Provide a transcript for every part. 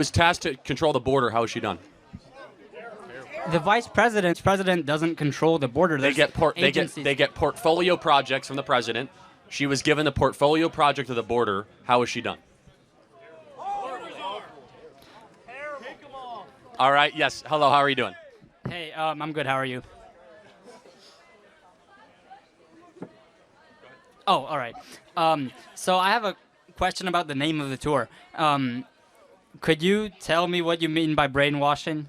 Was tasked to control the border. How is she done? The vice president doesn't control the border. They get portfolio projects from the president. She was given the portfolio project of the border. How is she done? All right. Yes. Hello. How are you doing? Hey, I'm good. How are you? Oh, all right. So I have a question about the name of the tour. Could you tell me what you mean by brainwashing?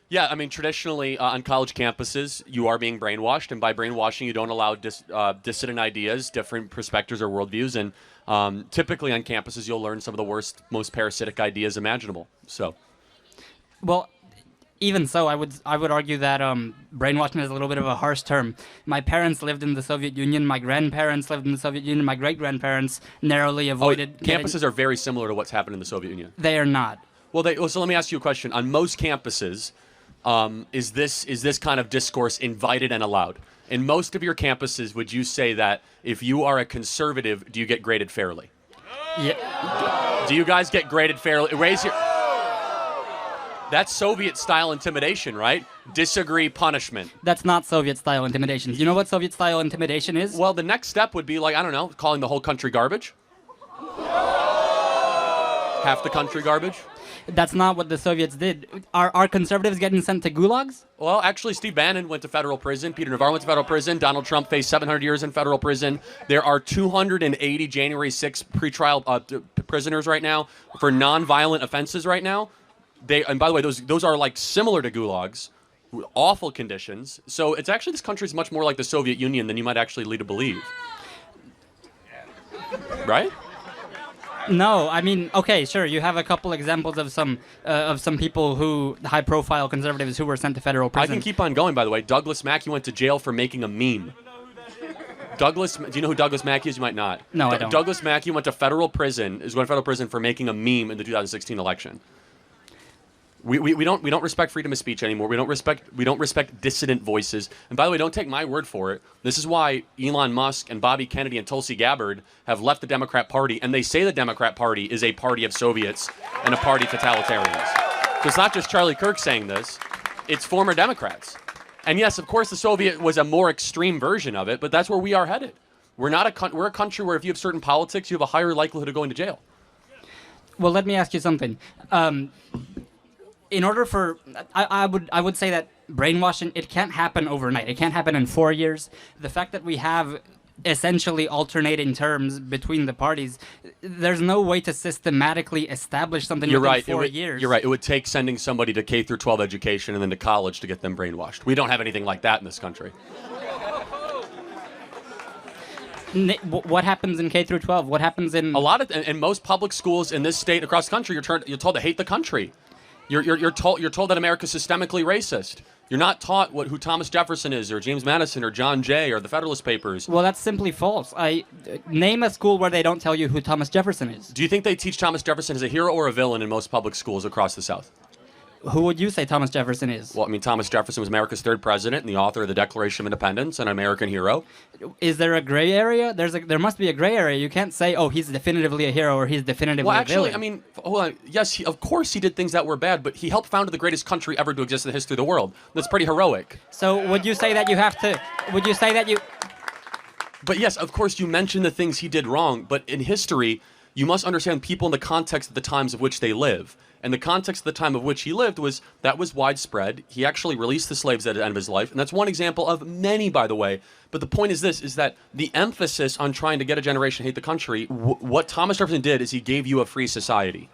Yeah, I mean, traditionally on college campuses, you are being brainwashed, and by brainwashing, you don't allow dissident ideas, different perspectives or worldviews, and typically on campuses, you'll learn some of the worst, most parasitic ideas imaginable. So, well, even so, I would argue that brainwashing is a little bit of a harsh term. My parents lived in the Soviet Union. My grandparents lived in the Soviet Union. My great-grandparents narrowly avoided. Campuses are very similar to what's happened in the Soviet Union. They are not. Well, so let me ask you a question. On most campuses, is this kind of discourse invited and allowed? In most of your campuses, would you say that if you are a conservative, do you get graded fairly? Yeah. Do you guys get graded fairly? Raise your... That's Soviet-style intimidation, right? Disagree, punishment. That's not Soviet-style intimidation. You know what Soviet-style intimidation is? Well, the next step would be like, I don't know, calling the whole country garbage. Half the country garbage. That's not what the Soviets did. Are conservatives getting sent to gulags? Well, actually, Steve Bannon went to federal prison. Peter Navarro went to federal prison. Donald Trump faced 700 years in federal prison. There are 280 January 6th pretrial prisoners right now for nonviolent offenses right now. And by the way, those are like similar to gulags, awful conditions. So it's actually, this country is much more like the Soviet Union than you might actually lead to believe. Right? No, I mean, okay, sure. You have a couple examples of some people who, high-profile conservatives who were sent to federal prison. I can keep on going, by the way. Douglas Mackey went to jail for making a meme. Do you know who Douglas Mackey is? You might not. No, I don't. Douglas Mackey went to federal prison for making a meme in the 2016 election. We don't respect freedom of speech anymore. We don't respect dissident voices. And by the way, don't take my word for it. This is why Elon Musk and Bobby Kennedy and Tulsi Gabbard have left the Democrat Party, and they say the Democrat Party is a party of Soviets and a party of totalitarians. So it's not just Charlie Kirk saying this; it's former Democrats. And yes, of course, the Soviet was a more extreme version of it, but that's where we are headed. We're a country where if you have certain politics, you have a higher likelihood of going to jail. Well, let me ask you something. In order for, I would say that brainwashing, it can't happen overnight. It can't happen in 4 years. The fact that we have essentially alternating terms between the parties, there's no way to systematically establish something within 4 years. You're right. It would take sending somebody to K through 12 education and then to college to get them brainwashed. We don't have anything like that in this country. What happens in K through 12? What happens in in most public schools in this state across the country? You're told to hate the country. You're told that America's systemically racist. You're not taught who Thomas Jefferson is, or James Madison, or John Jay, or the Federalist Papers. Well, that's simply false. Name a school where they don't tell you who Thomas Jefferson is. Do you think they teach Thomas Jefferson as a hero or a villain in most public schools across the South? Who would you say Thomas Jefferson is? Well, I mean, Thomas Jefferson was America's third president and the author of the Declaration of Independence, an American hero. Is there a gray area? There must be a gray area. You can't say, oh, he's definitively a hero or he's definitively a villain. Well, actually, I mean, hold on. Yes, of course he did things that were bad, but he helped found the greatest country ever to exist in the history of the world. That's pretty heroic. So would you say that you have to, would you say that you... But yes, of course, you mentioned the things he did wrong, but in history, you must understand people in the context of the times of which they live. And the context of the time of which he lived was widespread. He actually released the slaves at the end of his life. And that's one example of many, by the way. But the point is this, is that the emphasis on trying to get a generation to hate the country, what Thomas Jefferson did is he gave you a free society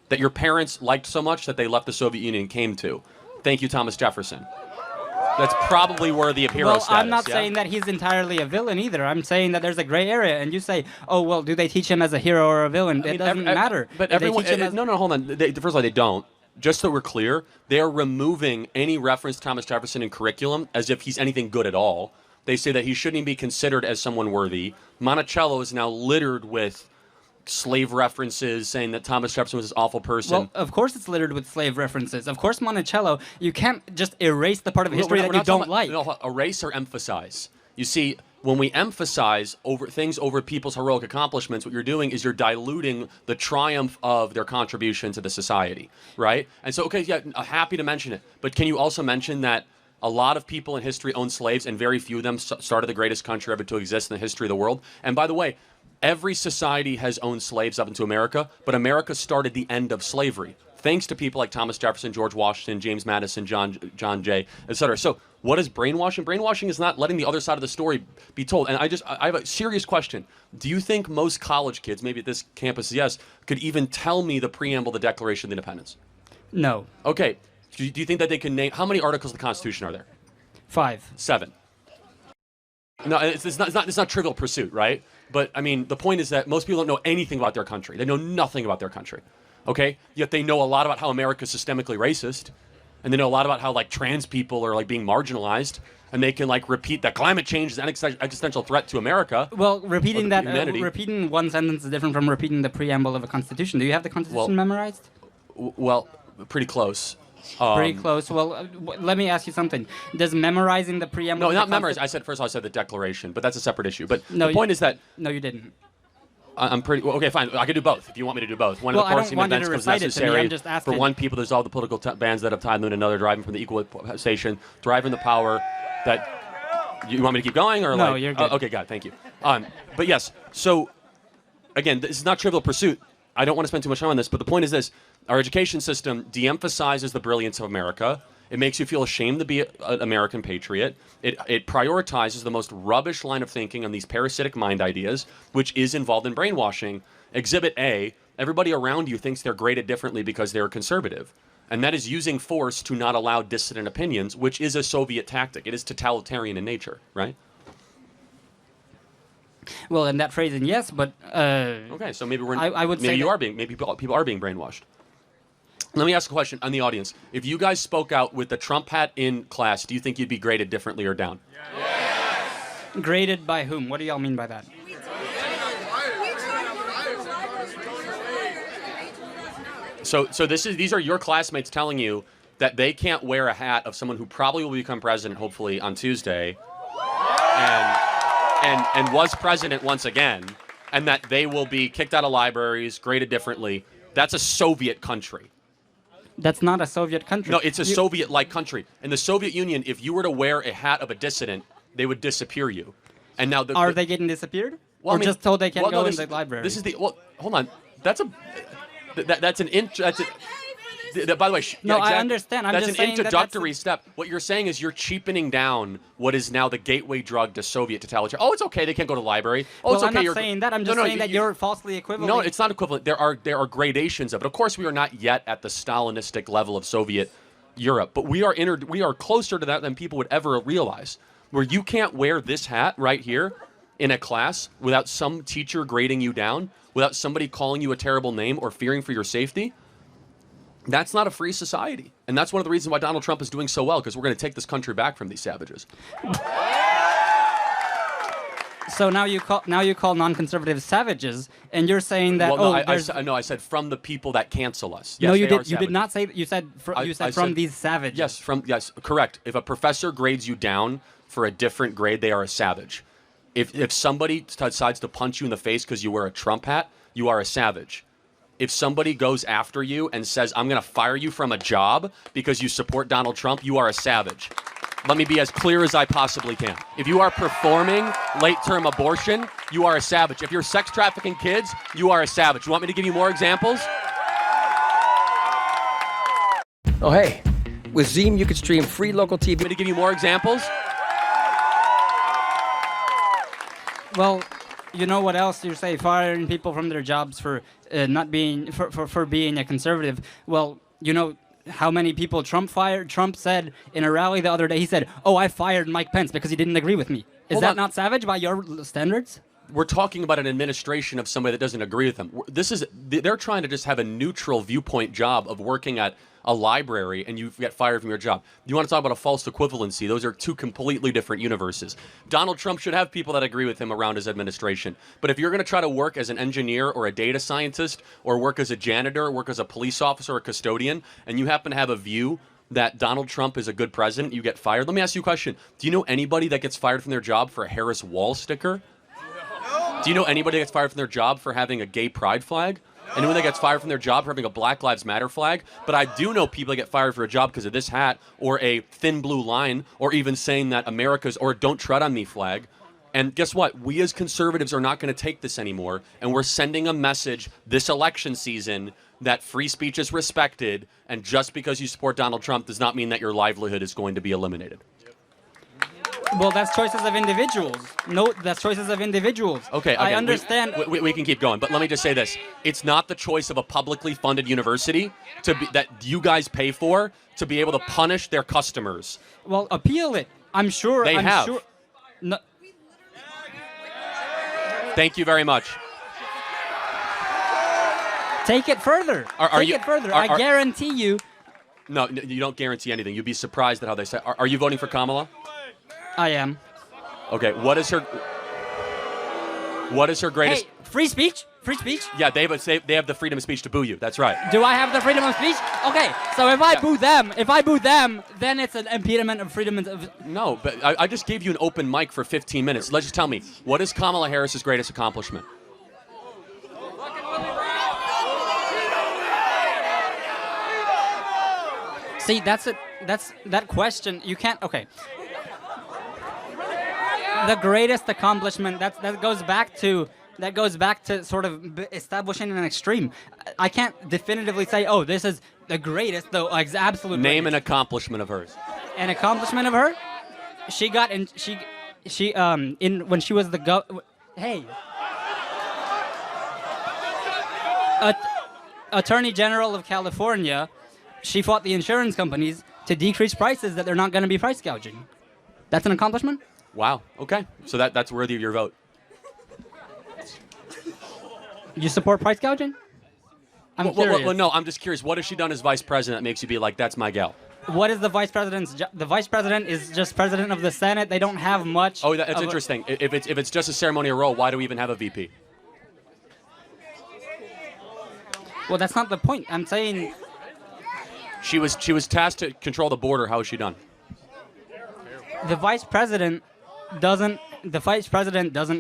that your parents liked so much that they left the Soviet Union and came to. Thank you, Thomas Jefferson. That's probably worthy of hero status. Well, I'm not saying that he's entirely a villain either. I'm saying that there's a gray area, and you say, "Oh, well, do they teach him as a hero or a villain?" It doesn't matter. But everyone, no, hold on. First of all, they don't. Just so we're clear, they are removing any reference to Thomas Jefferson in curriculum as if he's anything good at all. They say that he shouldn't even be considered as someone worthy. Monticello is now littered with slave references, saying that Thomas Jefferson was this awful person. Well, of course it's littered with slave references. Of course Monticello, you can't just erase the part of history that you don't like. No, erase or emphasize. You see, when we emphasize over people's heroic accomplishments, what you're doing is you're diluting the triumph of their contribution to the society, right? And so, okay, yeah, happy to mention it, but can you also mention that a lot of people in history owned slaves, and very few of them started the greatest country ever to exist in the history of the world? And by the way, every society has owned slaves up into America, but America started the end of slavery, thanks to people like Thomas Jefferson, George Washington, James Madison, John Jay, etc. So what is brainwashing? Brainwashing is not letting the other side of the story be told. And I have a serious question. Do you think most college kids, maybe at this campus, yes, could even tell me the preamble of the Declaration of Independence? No. Okay. Do you think that they can name, how many articles of the Constitution are there? 5. 7. No, it's not Trivial Pursuit, right? But I mean, the point is that most people don't know anything about their country. They know nothing about their country. Okay? Yet they know a lot about how America is systemically racist, and they know a lot about how like trans people are like being marginalized, and they can like repeat that climate change is an existential threat to America. Well, repeating that, humanity. repeating one sentence is different from repeating the preamble of a constitution. Do you have the constitution memorized? Well, pretty close. Pretty close. Well, let me ask you something. Does memorizing the preamble? No, not memorize. I said first of all, I said the Declaration, but that's a separate issue. But no, the point is that no, you didn't. I'm pretty okay. Fine, I can do both if you want me to do both. One of the forcing events was necessary for one people to dissolve the political bands that have tied them to another, driving from the equalization, driving the power that. You want me to keep going or no? Like, You're good. Okay, God, thank you. But yes, so again, this is not Trivial Pursuit. I don't want to spend too much time on this, but the point is this: our education system de-emphasizes the brilliance of America. It makes you feel ashamed to be an American patriot. It prioritizes the most rubbish line of thinking on these parasitic mind ideas, which is involved in brainwashing. Exhibit A, everybody around you thinks they're graded differently because they're conservative. And that is using force to not allow dissident opinions, which is a Soviet tactic. It is totalitarian in nature, right? Well, in that phrasing, yes, but okay, so maybe I would say maybe people are being brainwashed. Let me ask a question on the audience. If you guys spoke out with the Trump hat in class, do you think you'd be graded differently or down? Yes. Graded by whom? What do y'all mean by that? So these are your classmates telling you that they can't wear a hat of someone who probably will become president, hopefully on Tuesday, and was president once again, and that they will be kicked out of libraries, graded differently. That's a Soviet country. That's not a Soviet country. No, it's a Soviet-like country. In the Soviet Union, if you were to wear a hat of a dissident, they would disappear you. And now are they getting disappeared? Well, or just told they can't go in the library? This is the hold on. That's a by the way, no, exactly. I understand. That's an introductory step. What you're saying is you're cheapening down what is now the gateway drug to Soviet totalitarian. Oh, it's okay. They can't go to the library. Oh, well, it's okay. I'm not saying that. I'm just saying that you're falsely equivalent. No, it's not equivalent. There are gradations of it. Of course, we are not yet at the Stalinistic level of Soviet Europe, but we are closer to that than people would ever realize. Where you can't wear this hat right here in a class without some teacher grading you down, without somebody calling you a terrible name or fearing for your safety. That's not a free society. And that's one of the reasons why Donald Trump is doing so well, because we're going to take this country back from these savages. So now you call non-conservatives savages, and you're saying that I said from the people that cancel us. Yes, no, you did. You did not say that. You said from these savages. Yes, correct. If a professor grades you down for a different grade, they are a savage. If somebody decides to punch you in the face because you wear a Trump hat, you are a savage. If somebody goes after you and says, I'm going to fire you from a job because you support Donald Trump, you are a savage. Let me be as clear as I possibly can. If you are performing late-term abortion, you are a savage. If you're sex trafficking kids, you are a savage. You want me to give you more examples? Oh, hey. With Zeem, you can stream free local TV. Want me to give you more examples? Well, you know what else you say? Firing people from their jobs for not being for being a conservative. Well, you know how many people Trump fired? Trump said in a rally the other day, he said, "Oh, I fired Mike Pence because he didn't agree with me." Is that not savage by your standards? We're talking about an administration of somebody that doesn't agree with them. They're trying to just have a neutral viewpoint job of working at a library, and you get fired from your job. You want to talk about a false equivalency? Those are two completely different universes. Donald Trump should have people that agree with him around his administration. But if you're going to try to work as an engineer or a data scientist or work as a janitor, work as a police officer or a custodian, and you happen to have a view that Donald Trump is a good president, you get fired. Let me ask you a question. Do you know anybody that gets fired from their job for a Harris Wall sticker? Do you know anybody that gets fired from their job for having a gay pride flag? Anyone that gets fired from their job for having a Black Lives Matter flag? But I do know people that get fired for a job because of this hat or a thin blue line or even saying that America's or don't tread on me flag. And guess what? We as conservatives are not going to take this anymore. And we're sending a message this election season that free speech is respected. And just because you support Donald Trump does not mean that your livelihood is going to be eliminated. Well, that's choices of individuals. No, that's choices of individuals. Okay, I understand. We can keep going, but let me just say this: it's not the choice of a publicly funded university that you guys pay for to be able to punish their customers. Well, appeal it. I'm sure. They I'm have. Sure, no, Thank you very much. take it further. Are you- Take it further. are- I guarantee you. No, you don't guarantee anything. You'd be surprised at how they say. Are you voting for Kamala? I am. Okay. What is her greatest? Hey, free speech. Free speech. Yeah, they have the freedom of speech to boo you. That's right. Do I have the freedom of speech? Okay, so if I boo them, then it's an impediment of freedom of. No, but I just gave you an open mic for 15 minutes. Let's just tell me, what is Kamala Harris's greatest accomplishment? See, that's that question. You can't. Okay. The greatest accomplishment. That goes back to sort of establishing an extreme. I can't definitively say, oh, this is the greatest, though. Absolute. Name an greatest. accomplishment of hers. An accomplishment of her. She got in. She in when she was the Hey. Attorney General of California. She fought the insurance companies to decrease prices that they're not going to be price gouging. That's an accomplishment? Wow. Okay. So that's worthy of your vote. You support price gouging? I'm curious. Well, no, I'm just curious. What has she done as vice president that makes you be like, that's my gal? What is the vice president's job? The vice president is just president of the Senate. They don't have much. Oh, that's interesting. If it's just a ceremonial role, why do we even have a VP? Well, that's not the point. I'm saying She was tasked to control the border. How has she done? the vice president doesn't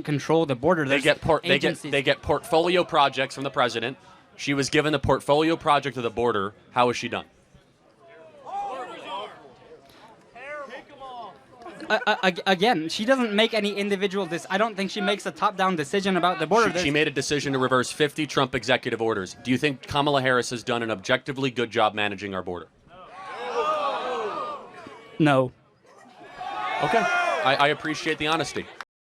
control the border. They There's get agencies. they get portfolio projects from the president. She was given the portfolio project of the border. How has she done? Again, she doesn't make any individual. I don't think she makes a top-down decision about the border. She made a decision to reverse 50 Trump executive orders. Do you think Kamala Harris has done an objectively good job managing our border? No. Okay. I appreciate the honesty.